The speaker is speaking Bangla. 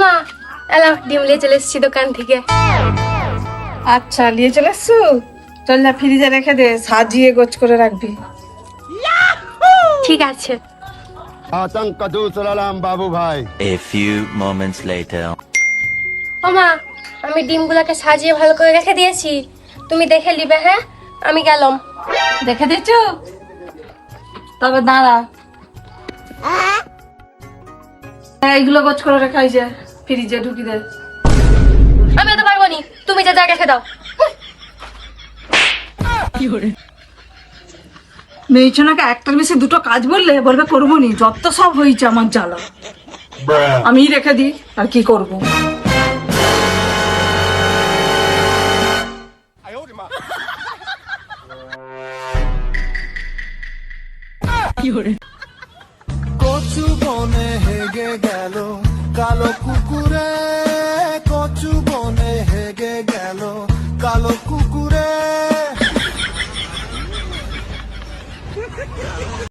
মা, এলা ডিম নিয়ে চলে এসেছি দোকান থেকে। আচ্ছা, নিয়ে চলে এসছো? চল না, ফ্রিজে রেখে দে, সাজিয়ে গোছ করে রাখবি। ঠিক আছে। आतंक का दूसरा नाम बाबू भाई। A few moments later. ও মা, আমি ডিমগুলোকে সাজিয়ে ভালো করে রেখে দিয়েছি, তুমি দেখে নিবে। হ্যাঁ, আমি গেলাম। দেখে দিচ্ছো? তবে দাঁড়া, এইগুলো গোছ করে রেখাই যে ফ্রিজে ঢুকি দে। আমি তো পারবো নি, তুমি যা যা রেখে দাও। মেয়েছনাকে একটার বেশি দুটো কাজ বললে বলবে করবো নি, যত সব হয়েছে আমার জ্বালা। আমি রেখে দিই, আর কি করব। কচু বনে হেগে গেল কালো কুকুরে, কচু বনে হেগে গেল কালো কুকুরে।